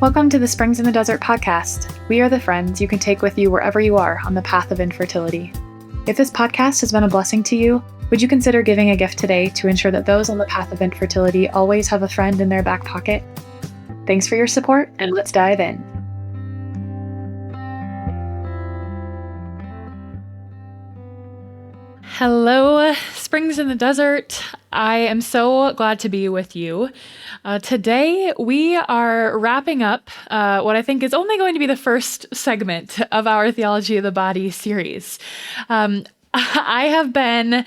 Welcome to the Springs in the Desert podcast. We are the friends you can take with you wherever you are on the path of infertility. If this podcast has been a blessing to you, would you consider giving a gift today to ensure that those on the path of infertility always have a friend in their back pocket? Thanks for your support, and let's dive in. Hello, Springs in the Desert. I am so glad to be with you. Today, we are wrapping up what I think is only going to be the first segment of our Theology of the Body series. I have been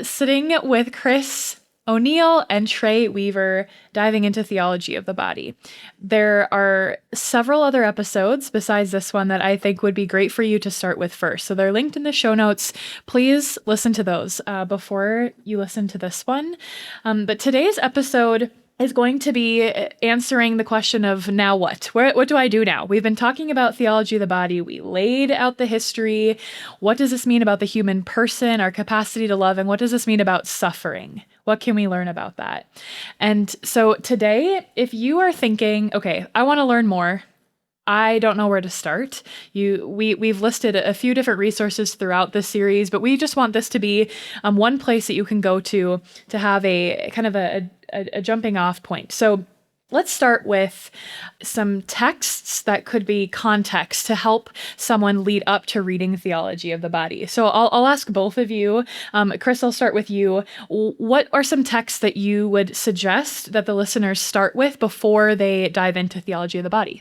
sitting with Chris O'Neill and Trey Weaver diving into theology of the body. There are several other episodes besides this one that I think would be great for you to start with first. So they're linked in the show notes. Please listen to those before you listen to this one. But today's episode is going to be answering the question of now what? What do I do now? We've been talking about theology of the body. We laid out the history. What does this mean about the human person, our capacity to love, and what does this mean about suffering? What can we learn about that? And so today, if you are thinking, okay, I want to learn more, I don't know where to start. We've listed a few different resources throughout this series, but we just want this to be one place that you can go to have a kind of a jumping off point. So let's start with some texts that could be context to help someone lead up to reading theology of the body. So I'll ask both of you. Chris, I'll start with you. What are some texts that you would suggest that the listeners start with before they dive into theology of the body?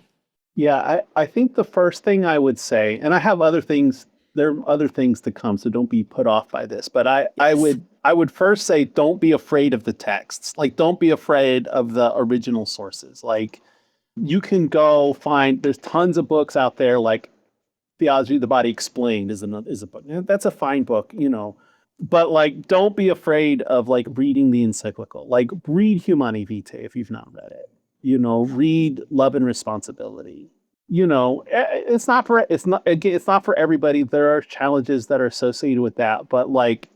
Yeah, I think the first thing I would say, and I have other things, there are other things to come, so don't be put off by this, but I would first say, don't be afraid of the texts. Like, don't be afraid of the original sources. Like, you can go find, there's tons of books out there, like Theology of the Body Explained is a book. That's a fine book, but like, don't be afraid of like reading the encyclical. Like, read Humani Vitae if you've not read it. Read Love and Responsibility. It's not for everybody. There are challenges that are associated with that, but like,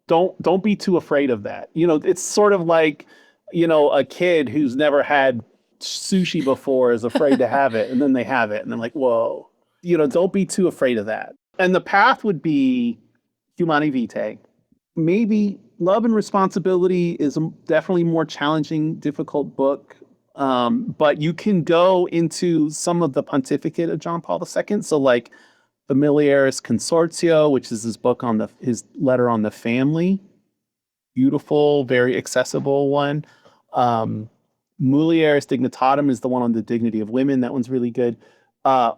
don't be too afraid of that. It's sort of like, a kid who's never had sushi before is afraid to have it, and then they have it, and they're like, whoa. Don't be too afraid of that. And the path would be Humani Vitae. Maybe Love and Responsibility is definitely more challenging, difficult book. But you can go into some of the pontificate of John Paul II. So like Familiaris Consortio, which is his book on his letter on the family. Beautiful, very accessible one. Mulieris Dignitatem is the one on the dignity of women. That one's really good. The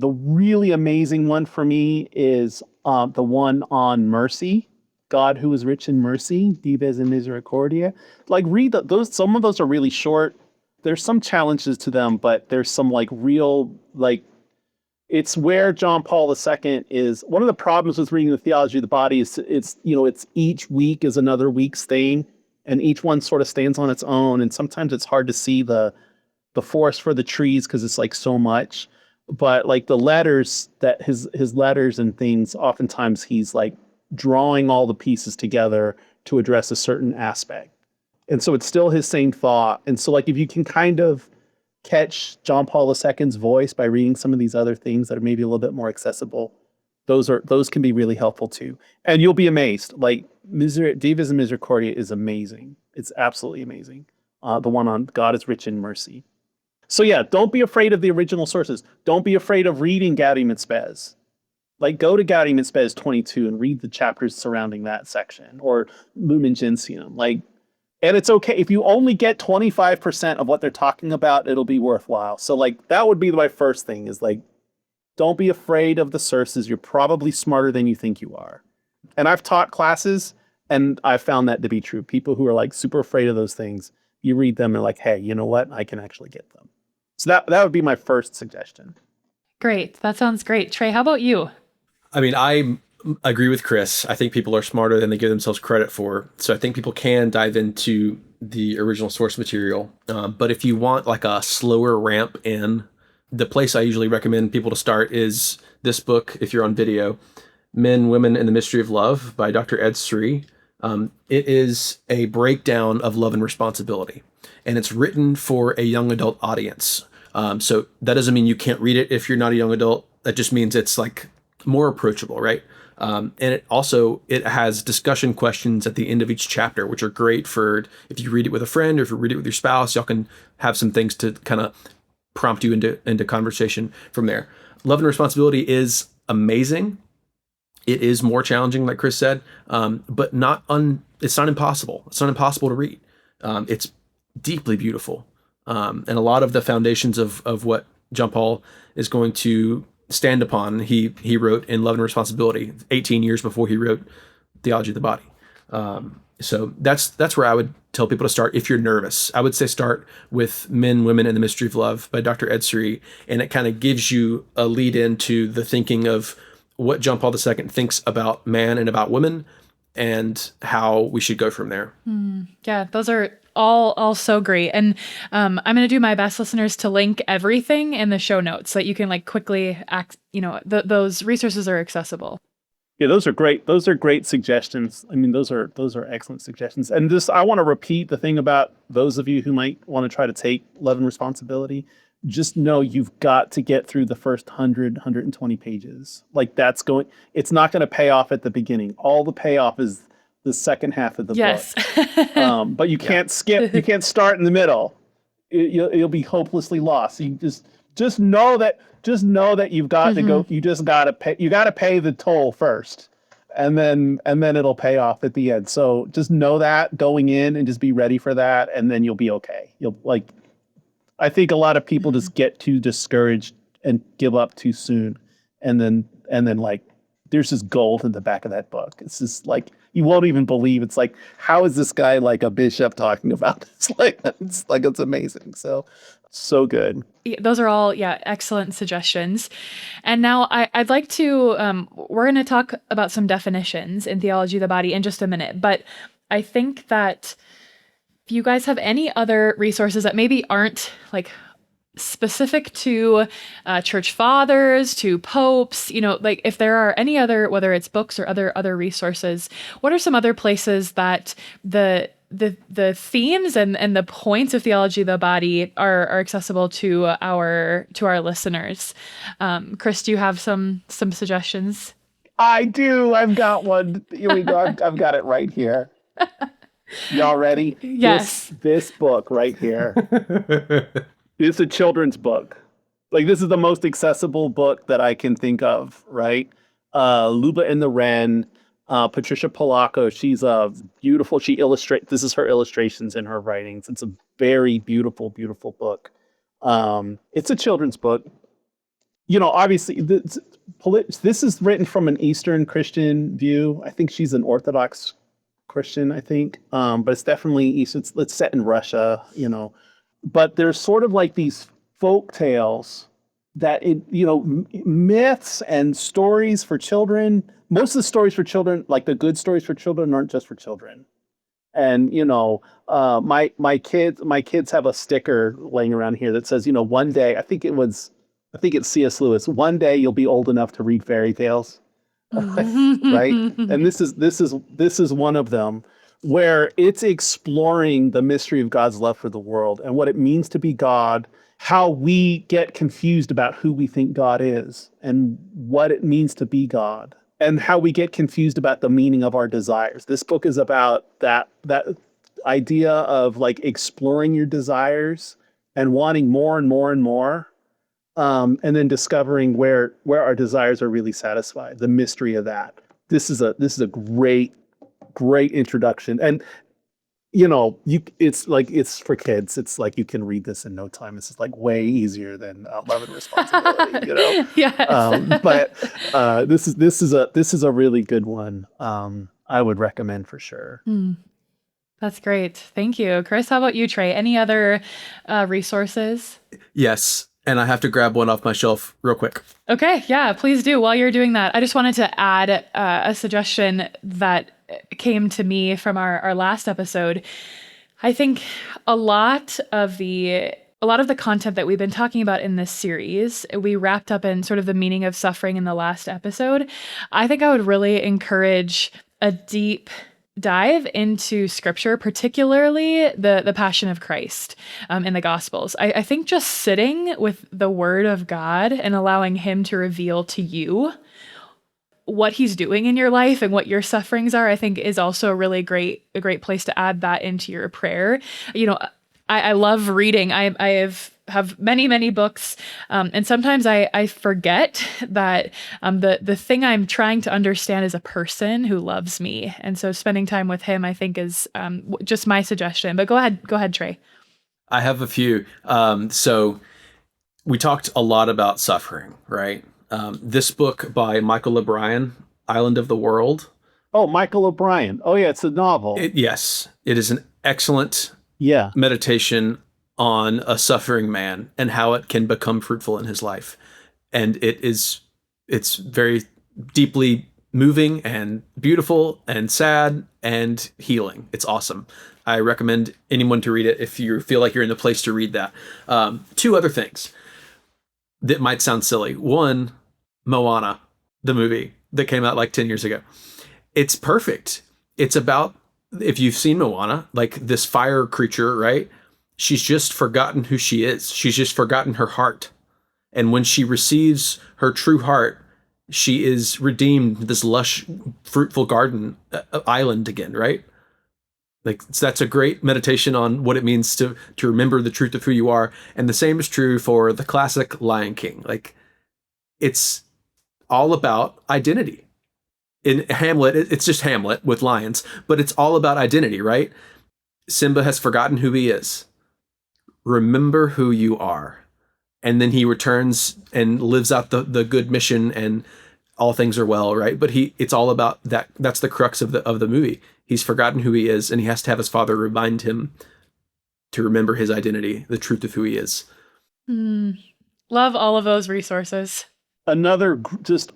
really amazing one for me is the one on mercy. God who is rich in mercy, Dives in Misericordia. Like, read those. Some of those are really short. There's some challenges to them, but there's some like real, like, it's where John Paul II is. One of the problems with reading the Theology of the Body is it's each week is another week's thing, and each one sort of stands on its own. And sometimes it's hard to see the forest for the trees because it's like so much. But like the letters that his letters and things, oftentimes he's like drawing all the pieces together to address a certain aspect. And so it's still his same thought. And so like, if you can kind of catch John Paul II's voice by reading some of these other things that are maybe a little bit more accessible, those can be really helpful too. And you'll be amazed. Like Dives in Misericordia is amazing. It's absolutely amazing. The one on God is rich in mercy. So yeah, don't be afraid of the original sources. Don't be afraid of reading Gaudium et Spes. Like, go to Gaudium et Spes 22 and read the chapters surrounding that section, or Lumen Gentium. Like, and it's okay if you only get 25% of what they're talking about, it'll be worthwhile. So like, that would be my first thing, is like, don't be afraid of the sources. You're probably smarter than you think you are. And I've taught classes, and I've found that to be true. People who are like super afraid of those things, you read them and like, hey, you know what? I can actually get them. So that would be my first suggestion. Great. That sounds great. Trey, how about you? I mean, I agree with Chris. I think people are smarter than they give themselves credit for. So I think people can dive into the original source material. But if you want like a slower ramp in, the place I usually recommend people to start is this book, if you're on video, Men, Women, and the Mystery of Love by Dr. Ed Sri. It is a breakdown of love and responsibility, and it's written for a young adult audience. So that doesn't mean you can't read it if you're not a young adult. That just means it's like more approachable, right? And it has discussion questions at the end of each chapter, which are great for if you read it with a friend or if you read it with your spouse. Y'all can have some things to kind of prompt you into conversation from there. Love and Responsibility is amazing. It is more challenging, like Chris said, but it's not impossible. It's not impossible to read. It's deeply beautiful. And a lot of the foundations of what John Paul is going to stand upon, he wrote in Love and Responsibility 18 years before he wrote Theology of the Body. So that's where I would tell people to start if you're nervous. I would say start with Men, Women, and the Mystery of Love by Dr. Ed Sri, and it kind of gives you a lead into the thinking of what John Paul II thinks about man and about women and how we should go from there. Yeah, those are all so great. And I'm going to do my best, listeners, to link everything in the show notes so that you can like quickly those resources are accessible. Yeah, those are great. Those are great suggestions. I mean, those are excellent suggestions. And I want to repeat the thing about those of you who might want to try to take Love and Responsibility. Just know you've got to get through the first 120 pages. Like it's not going to pay off at the beginning. All the payoff is the second half of the book. But you can't skip. You can't start in the middle. You'll be hopelessly lost. You just know that you've got to go. You just got to pay. You got to pay the toll first, and then it'll pay off at the end. So just know that going in and just be ready for that, and then you'll be okay. I think a lot of people just get too discouraged and give up too soon, and then like there's just gold in the back of that book. It's just like you won't even believe. It's like, how is this guy like a bishop talking about this? It's amazing. So good. Those are all, excellent suggestions. And now I'd like to, we're going to talk about some definitions in Theology of the Body in just a minute, but I think that if you guys have any other resources that maybe aren't like specific to church fathers, to popes, like if there are any other, whether it's books or other resources, what are some other places that the themes and the points of Theology of the Body are accessible to our listeners? Chris, do you have some suggestions? I do. I've got one. Here we go. I've got it right here. Y'all ready? Yes. This book right here. It's a children's book. Like, this is the most accessible book that I can think of, right? Luba and the Wren, Patricia Polacco. She's beautiful. This is her illustrations in her writings. It's a very beautiful, beautiful book. It's a children's book. Obviously, this is written from an Eastern Christian view. I think she's an Orthodox Christian, I think. But it's definitely East. It's set in Russia, But there's sort of like these folk tales that myths and stories for children. Most of the stories for children, like the good stories for children, aren't just for children. And my kids have a sticker laying around here that says, one day, I think it's C.S. Lewis. One day you'll be old enough to read fairy tales, right? And this is one of them, where it's exploring the mystery of God's love for the world and what it means to be God, how we get confused about who we think God is and what it means to be God, and how we get confused about the meaning of our desires. This book is about that idea of like exploring your desires and wanting more and more and more, and then discovering where our desires are really satisfied, the mystery of that. This is a great introduction. And it's for kids. It's like you can read this in no time. It's just like way easier than Love and Responsibility. Yes. But this is a really good one. I would recommend for sure. That's great. Thank you. Chris, how about you, Trey? Any other resources? Yes. And I have to grab one off my shelf real quick. Okay. Yeah, please do. While you're doing that, I just wanted to add a suggestion that came to me from our last episode. I think a lot of the content that we've been talking about in this series, we wrapped up in sort of the meaning of suffering in the last episode. I think I would really encourage a deep dive into scripture, particularly the Passion of Christ in the Gospels. I think just sitting with the Word of God and allowing Him to reveal to you what He's doing in your life and what your sufferings are, I think is also a great place to add that into your prayer. You know, I love reading. I have many books, and sometimes I forget that the thing I'm trying to understand is a person who loves me, and so spending time with Him, I think, is just my suggestion. But go ahead, Trey. I have a few. So we talked a lot about suffering, right? This book by Michael O'Brien, Island of the World. Oh, Michael O'Brien. Oh, yeah, it's a novel. Yes, it is an excellent Yeah. meditation on a suffering man and how it can become fruitful in his life. And it's very deeply moving and beautiful and sad and healing. It's awesome. I recommend anyone to read it if you feel like you're in the place to read that. Two other things that might sound silly. One, Moana, the movie that came out like 10 years ago. It's perfect. It's about, if you've seen Moana, like this fire creature, right? She's just forgotten who she is. She's just forgotten her heart. And when she receives her true heart, she is redeemed this lush, fruitful garden island again, right? Like, so that's a great meditation on what it means to remember the truth of who you are. And the same is true for the classic Lion King. Like, it's all about identity. In Hamlet, it's just Hamlet with lions, but it's all about identity, right? Simba has forgotten who he is. Remember who you are. And then he returns and lives out the good mission, and all things are well, right? But it's all about that. That's the crux of the movie. He's forgotten who he is, and he has to have his father remind him to remember his identity, the truth of who he is. Love all of those resources. Another just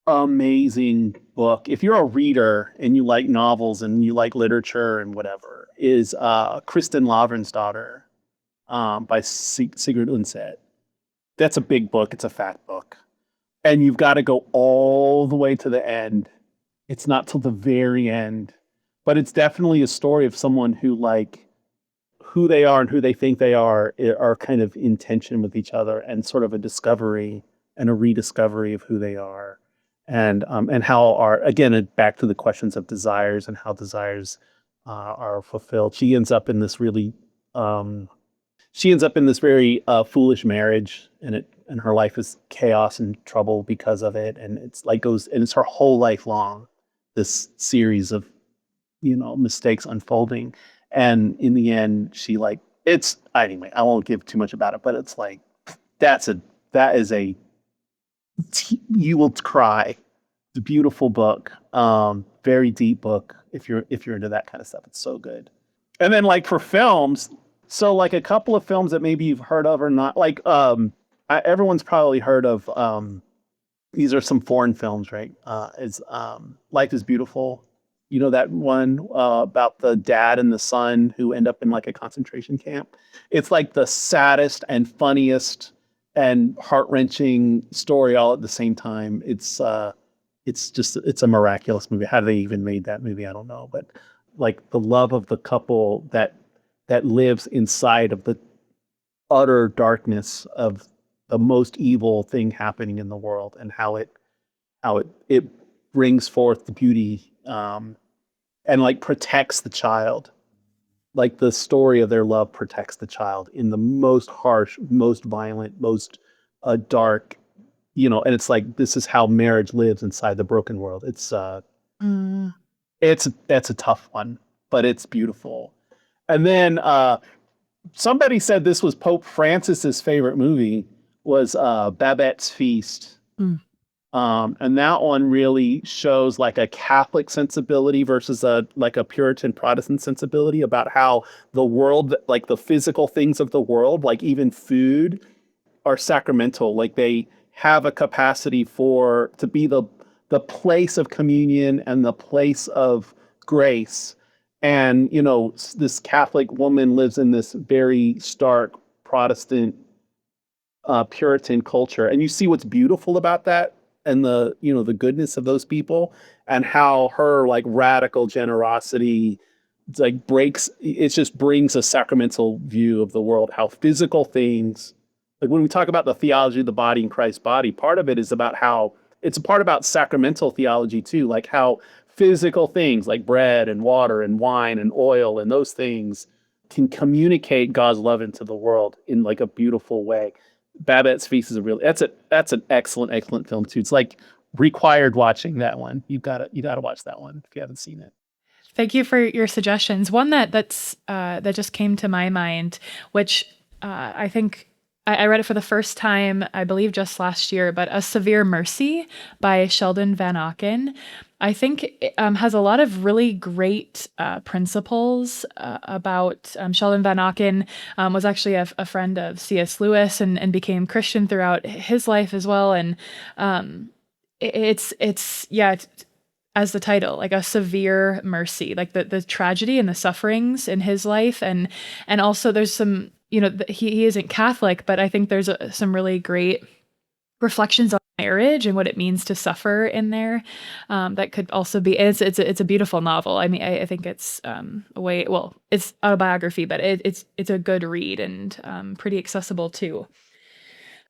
amazing book, if you're a reader and you like novels and you like literature and whatever, is Kristen Lavransdatter by Sigrid Undset. That's a big book. It's a fat book. And you've got to go all the way to the end. It's not till the very end. But it's definitely a story of someone who, like, who they are and who they think they are kind of in tension with each other, and sort of a discovery and a rediscovery of who they are. And how again, back to the questions of desires and how desires are fulfilled. She ends up in this very foolish marriage, and her life is chaos and trouble because of it. And it's her whole life long, this series of, mistakes unfolding. And in the end, anyway, I won't give too much about it, but it's like, you will cry. It's a beautiful book. Very deep book. If you're into that kind of stuff, it's so good. And then, like, for films, so like a couple of films that maybe you've heard of or not, like everyone's probably heard of. These are some foreign films, right? Is Life is Beautiful. You know that one about the dad and the son who end up in like a concentration camp? It's like the saddest and funniest and heart-wrenching story all at the same time. It's a miraculous movie. How they even made that movie, I don't know. But like the love of the couple that lives inside of the utter darkness of the most evil thing happening in the world, and how it brings forth the beauty and like protects the child. Like the story of their love protects the child in the most harsh, most violent, most dark, and it's like, this is how marriage lives inside the broken world. That's a tough one, but it's beautiful. And then somebody said this was Pope Francis's favorite movie was Babette's Feast. And that one really shows like a Catholic sensibility versus a Puritan Protestant sensibility about how the world, like the physical things of the world, like even food, are sacramental. Like they have a capacity to be the place of communion and the place of grace. And, this Catholic woman lives in this very stark Protestant Puritan culture. And you see what's beautiful about that and the, you know, the goodness of those people, and how her like radical generosity like breaks, it just brings a sacramental view of the world, how physical things, like when we talk about the theology of the body in Christ's body, part of it is about how it's a part about sacramental theology too, like how physical things like bread and water and wine and oil and those things can communicate God's love into the world in like a beautiful way. Babette's Feast is a really, that's an excellent film too. It's like required watching that one. You gotta watch that one if you haven't seen it. Thank you for your suggestions. One that just came to my mind, which I think I read it for the first time, I believe just last year, but A Severe Mercy by Sheldon Van Auken. I think it has a lot of really great principles about Sheldon Van Auken was actually a friend of C.S. Lewis and became Christian throughout his life as well. And it's as the title, like a severe mercy, like the tragedy and the sufferings in his life. And also there's some, you know, he isn't Catholic, but I think there's some really great reflections on marriage and what it means to suffer in there. That could also be, it's a beautiful novel. I mean, I think it's it's autobiography, but it's a good read and pretty accessible too.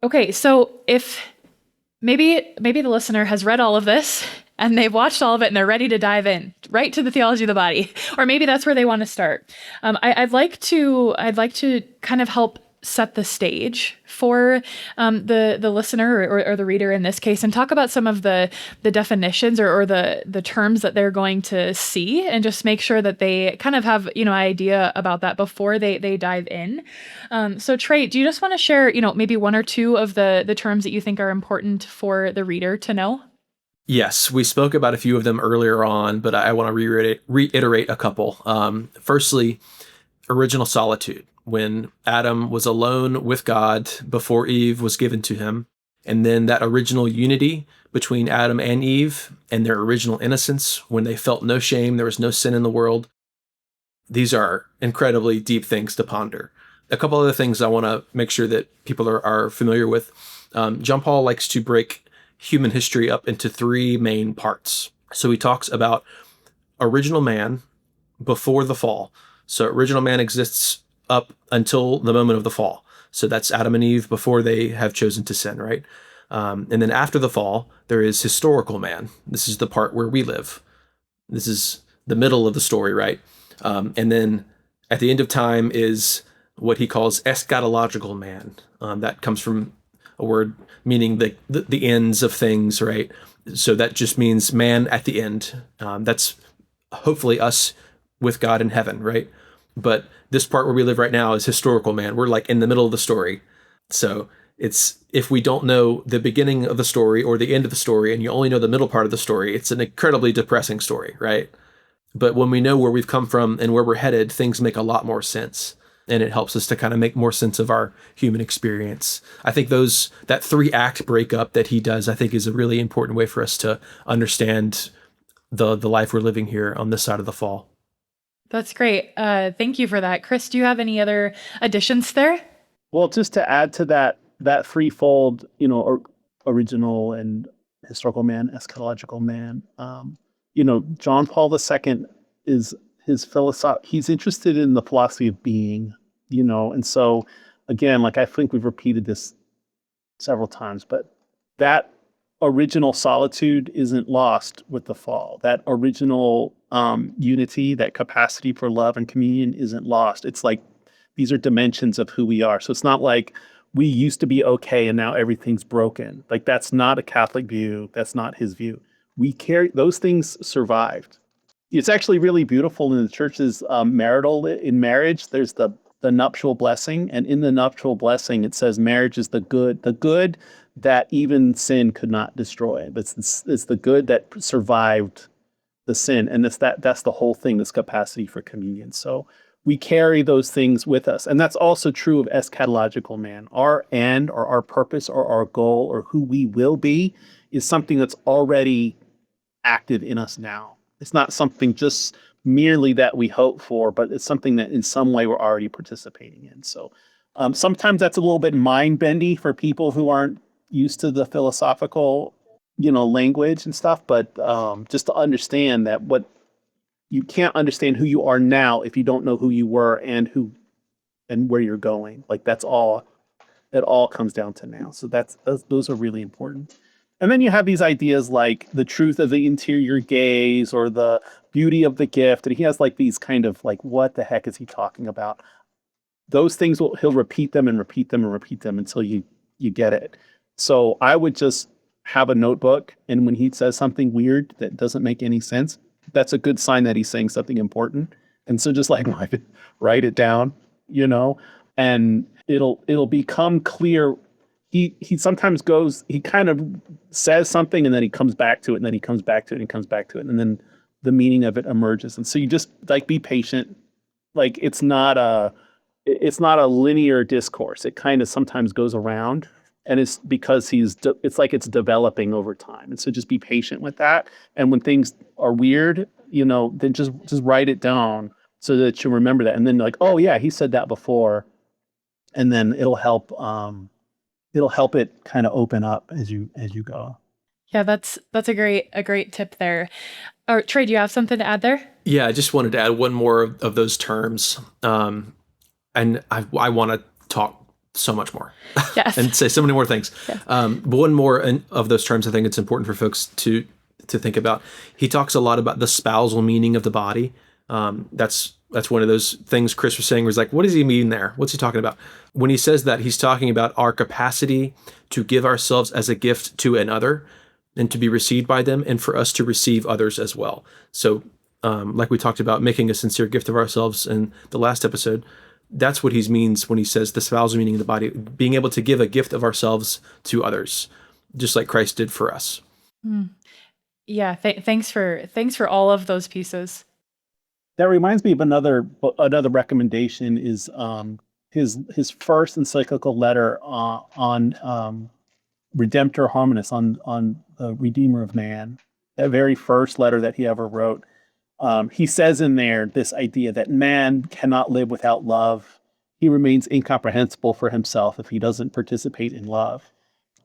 Okay. So if maybe the listener has read all of this and they've watched all of it and they're ready to dive in right to the theology of the body, or maybe that's where they want to start. I'd like to kind of help set the stage for the listener or the reader in this case, and talk about some of the definitions or the terms that they're going to see, and just make sure that they kind of have, you know, idea about that before they dive in. So Trey, do you just want to share, you know, maybe one or two of the terms that you think are important for the reader to know? Yes, we spoke about a few of them earlier on, but I want to reiterate a couple. Firstly, original solitude. When Adam was alone with God before Eve was given to him, and then that original unity between Adam and Eve and their original innocence when they felt no shame, there was no sin in the world. These are incredibly deep things to ponder. A couple other things I want to make sure that people are familiar with. John Paul likes to break human history up into three main parts. So he talks about original man before the fall. So original man exists up until the moment of the fall. So that's Adam and Eve before they have chosen to sin, right? And then after the fall, there is historical man. This is the part where we live. This is the middle of the story, right? And then at the end of time is what he calls eschatological man. That comes from a word meaning the ends of things, right? So that just means man at the end. That's hopefully us with God in heaven, right? But this part where we live right now is historical man. We're like in the middle of the story. So it's, if we don't know the beginning of the story or the end of the story, and you only know the middle part of the story, it's an incredibly depressing story, right? But when we know where we've come from and where we're headed, things make a lot more sense. And it helps us to kind of make more sense of our human experience. I think that 3-act breakup that he does, I think is a really important way for us to understand the life we're living here on this side of the fall. That's great. Thank you for that. Chris, do you have any other additions there? Well, just to add to that threefold, you know, original and historical man, eschatological man, you know, John Paul II is his philosophy. He's interested in the philosophy of being, you know, and so again, like I think we've repeated this several times, but that original solitude isn't lost with the fall. That original unity, that capacity for love and communion isn't lost. It's like these are dimensions of who we are. So it's not like we used to be okay and now everything's broken. Like that's not a Catholic view. That's not his view. We carry those things survived. It's actually really beautiful in the church's in marriage. There's the nuptial blessing, and in the nuptial blessing, it says marriage is the good that even sin could not destroy. It's the good that survived the sin, and that's the whole thing. This capacity for communion. So we carry those things with us, and that's also true of eschatological man. Our end, or our purpose, or our goal, or who we will be, is something that's already active in us now. It's not something just merely that we hope for, but it's something that in some way we're already participating in. So sometimes that's a little bit mind-bendy for people who aren't used to the philosophical language and stuff, but just to understand that what you can't understand who you are now if you don't know who you were and where you're going. Like that's all it all comes down to now. So those are really important. And then you have these ideas like the truth of the interior gaze or the beauty of the gift. And he has like these kind of like, what the heck is he talking about? Those things he'll repeat them and repeat them and repeat them until you get it. So I would just have a notebook, and when he says something weird that doesn't make any sense, that's a good sign that he's saying something important. And so just like write it down, and it'll become clear. He sometimes he kind of says something and then he comes back to it and then he comes back to it and comes back to it. And then the meaning of it emerges. And so you just like be patient. Like it's not a linear discourse. It kind of sometimes goes around, and it's because it's like it's developing over time. And so just be patient with that. And when things are weird, then just write it down so that you remember that. And then like, oh yeah, he said that before. And then it'll help it kind of open up as you go. Yeah, that's a great tip there. Or Trey, do you have something to add there? Yeah, I just wanted to add one more of those terms. And I want to talk so much more. Yes. And say so many more things. Yes. But one more of those terms I think it's important for folks to think about. He talks a lot about the spousal meaning of the body. That's one of those things Chris was saying was like, what does he mean there? What's he talking about? When he says that, he's talking about our capacity to give ourselves as a gift to another and to be received by them, and for us to receive others as well. So like we talked about making a sincere gift of ourselves in the last episode, that's what he means when he says the spousal meaning of the body, being able to give a gift of ourselves to others, just like Christ did for us. Yeah. Thanks for all of those pieces. That reminds me of another recommendation is his first encyclical letter on Redemptor Hominis, on the Redeemer of Man. That very first letter that he ever wrote. He says in there this idea that man cannot live without love. He remains incomprehensible for himself if he doesn't participate in love.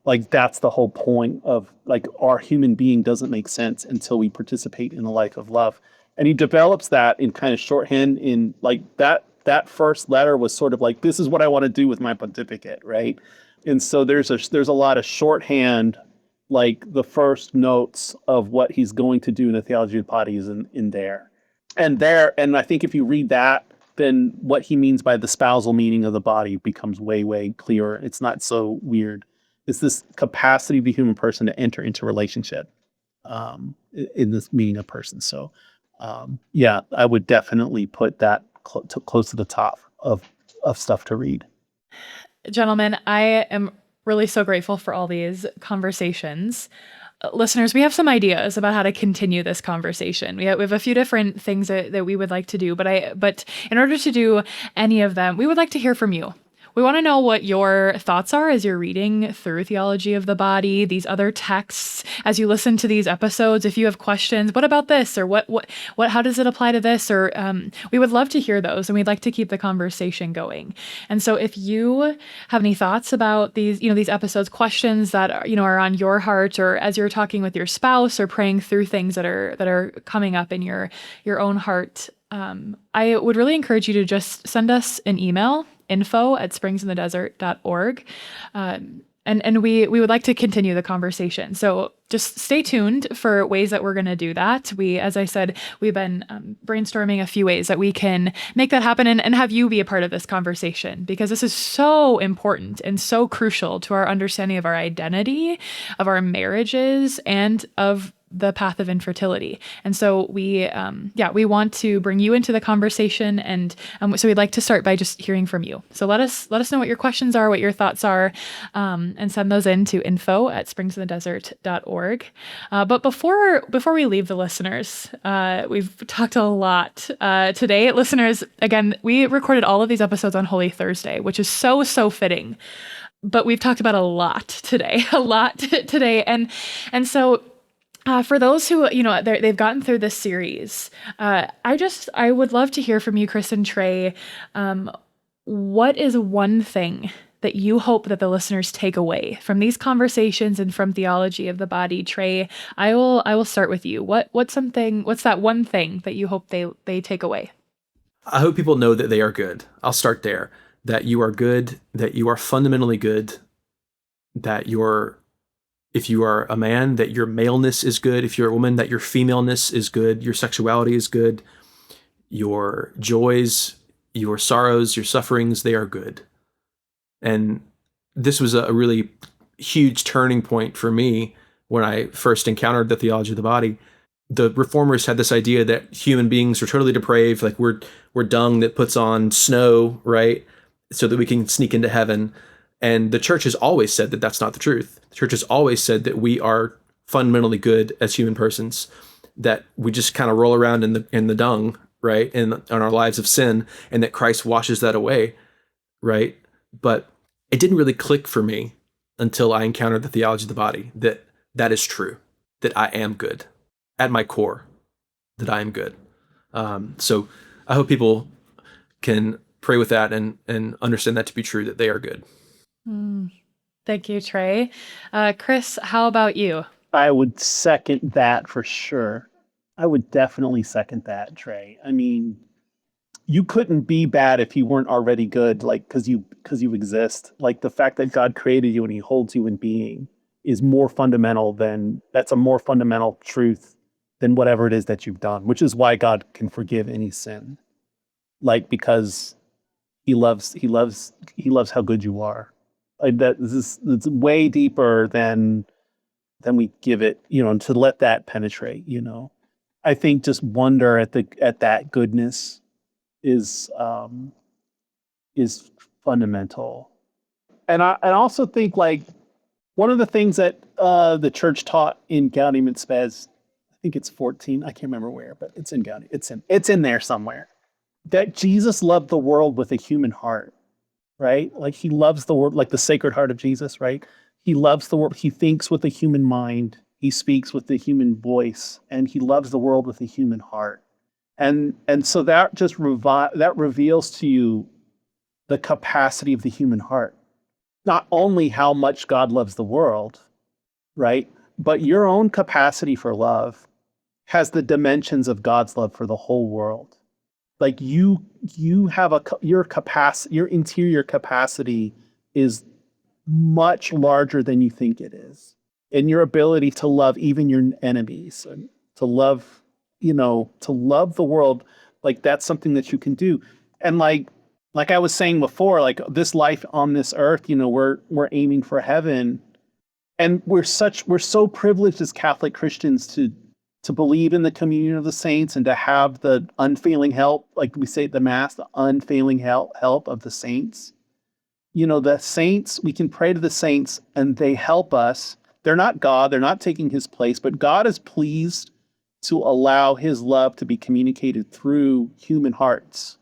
Like that's the whole point of like our human being doesn't make sense until we participate in a life of love. And he develops that in kind of shorthand in like that first letter was sort of like, this is what I want to do with my pontificate, right? And so there's a lot of shorthand, like the first notes of what he's going to do in the Theology of the Body is in there. And I think if you read that, then what he means by the spousal meaning of the body becomes way, way clearer. It's not so weird. It's this capacity of the human person to enter into relationship in this meaning of person. So yeah, I would definitely put that close to the top of stuff to read. Gentlemen, I am really so grateful for all these conversations. Listeners, we have some ideas about how to continue this conversation. We have a few different things that we would like to do, but in order to do any of them, we would like to hear from you. We want to know what your thoughts are as you're reading through Theology of the Body, these other texts, as you listen to these episodes. If you have questions, what about this? Or how does it apply to this? Or we would love to hear those, and we'd like to keep the conversation going. And so if you have any thoughts about these episodes, questions that are on your heart, or as you're talking with your spouse or praying through things that are coming up in your own heart, I would really encourage you to just send us an email, info@springsinthedesert.org. And we would like to continue the conversation. So just stay tuned for ways that we're going to do that. As I said, we've been brainstorming a few ways that we can make that happen and have you be a part of this conversation, because this is so important and so crucial to our understanding of our identity, of our marriages, and of the path of infertility. And so we want to bring you into the conversation. And so we'd like to start by just hearing from you. So let us know what your questions are, what your thoughts are, and send those in to info@springsinthedesert.org. But before we leave the listeners, we've talked a lot today. Listeners, again, we recorded all of these episodes on Holy Thursday, which is so fitting. But we've talked about a lot today. And so for those who, they've gotten through this series, I would love to hear from you, Chris and Trey. What is one thing that you hope that the listeners take away from these conversations and from Theology of the Body? Trey, I will start with you. What's that one thing that you hope they take away? I hope people know that they are good. I'll start there. That you are good, that you are fundamentally good, that if you are a man, that your maleness is good. If you're a woman, that your femaleness is good. Your sexuality is good. Your joys, your sorrows, your sufferings, they are good. And this was a really huge turning point for me when I first encountered the theology of the body. The reformers had this idea that human beings are totally depraved, like we're dung that puts on snow, right? So that we can sneak into heaven. And the church has always said that that's not the truth. The church has always said that we are fundamentally good as human persons, that we just kind of roll around in the dung, right? In our lives of sin, and that Christ washes that away, right? But it didn't really click for me until I encountered the theology of the body, that is true, that I am good at my core, that I am good. So I hope people can pray with that and understand that to be true, that they are good. Thank you, Trey. Chris, how about you? I would second that for sure. I would definitely second that, Trey. I mean, you couldn't be bad if you weren't already good, like because you exist. Like the fact that God created you and He holds you in being is that's a more fundamental truth than whatever it is that you've done, which is why God can forgive any sin. Like because He loves how good you are. Like it's way deeper than we give it, to let that penetrate, I think just wonder at that goodness is fundamental. And I also think like one of the things that the church taught in Gaudium et Spes, I think it's 14, I can't remember where, but it's in Gaudium, it's in there somewhere, that Jesus loved the world with a human heart, right? Like He loves the world, like the Sacred Heart of Jesus, right? He loves the world. He thinks with a human mind. He speaks with the human voice, and He loves the world with a human heart. And so that just that reveals to you the capacity of the human heart. Not only how much God loves the world, right? But your own capacity for love has the dimensions of God's love for the whole world. Like you have your capacity, your interior capacity is much larger than you think it is. And your ability to love even your enemies and to love the world, like that's something that you can do. And like I was saying before, like this life on this earth, we're aiming for heaven. And we're so privileged as Catholic Christians to believe in the communion of the saints and to have the unfailing help, like we say at the Mass, the unfailing help of the saints. The saints, we can pray to the saints and they help us. They're not God, they're not taking His place, but God is pleased to allow His love to be communicated through human hearts.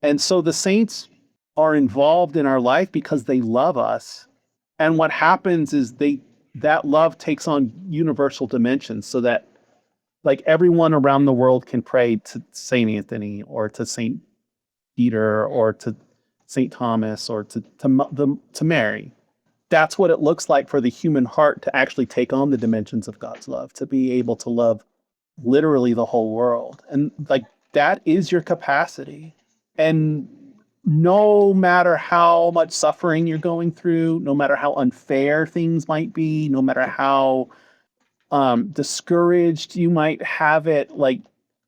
And so the saints are involved in our life because they love us. And what happens is that love takes on universal dimensions so that like everyone around the world can pray to Saint Anthony or to Saint Peter or to St. Thomas or to Mary. That's what it looks like for the human heart to actually take on the dimensions of God's love, to be able to love literally the whole world. And like that is your capacity. And no matter how much suffering you're going through, no matter how unfair things might be, no matter how discouraged you might have it, like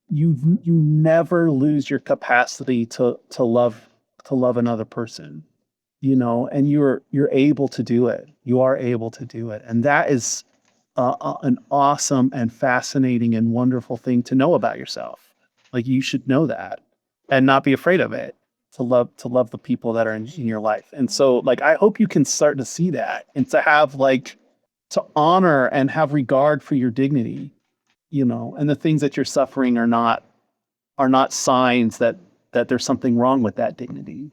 you never lose your capacity to love another person, and you're able to do it. You are able to do it, and that is an awesome and fascinating and wonderful thing to know about yourself. Like you should know that and not be afraid of it. To love the people that are in your life, and so like I hope you can start to see that and to have to honor and have regard for your dignity, and the things that you're suffering are not signs that there's something wrong with that dignity.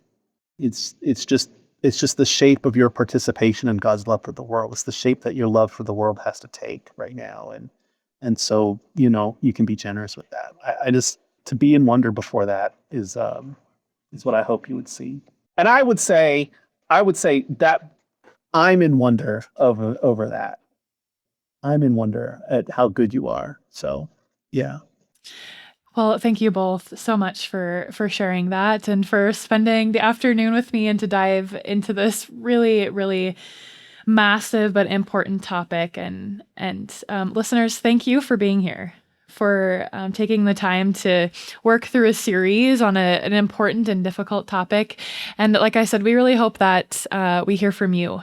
It's just the shape of your participation in God's love for the world. It's the shape that your love for the world has to take right now. And so, you can be generous with that. I just, to be in wonder before that is what I hope you would see. And I would say, I would say that I'm in wonder over that. I'm in wonder at how good you are. So, yeah. Well, thank you both so much for sharing that and for spending the afternoon with me and to dive into this really, really massive but important topic. And listeners, thank you for being here, for taking the time to work through a series on an important and difficult topic. And like I said, we really hope that we hear from you.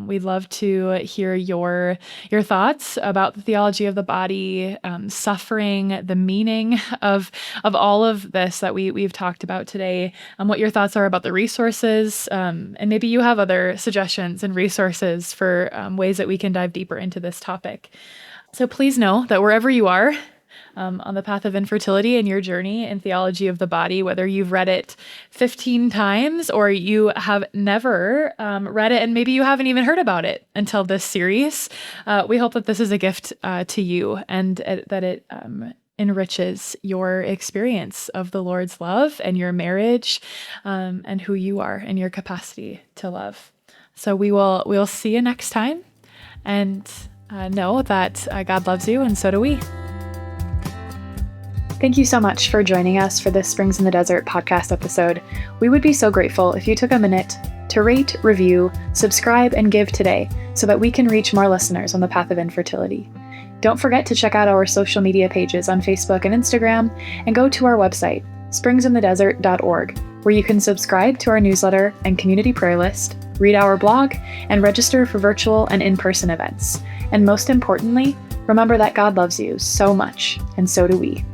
We'd love to hear your thoughts about the theology of the body, suffering, the meaning of all of this that we've talked about today, what your thoughts are about the resources, and maybe you have other suggestions and resources for ways that we can dive deeper into this topic. So please know that wherever you are, on the path of infertility and your journey in theology of the body, whether you've read it 15 times or you have never read it and maybe you haven't even heard about it until this series, we hope that this is a gift to you and that it enriches your experience of the Lord's love and your marriage and who you are and your capacity to love. So we'll see you next time, and know that God loves you and so do we. Thank you so much for joining us for this Springs in the Desert podcast episode. We would be so grateful if you took a minute to rate, review, subscribe, and give today so that we can reach more listeners on the path of infertility. Don't forget to check out our social media pages on Facebook and Instagram, and go to our website, springsinthedesert.org, where you can subscribe to our newsletter and community prayer list, read our blog, and register for virtual and in-person events. And most importantly, remember that God loves you so much, and so do we.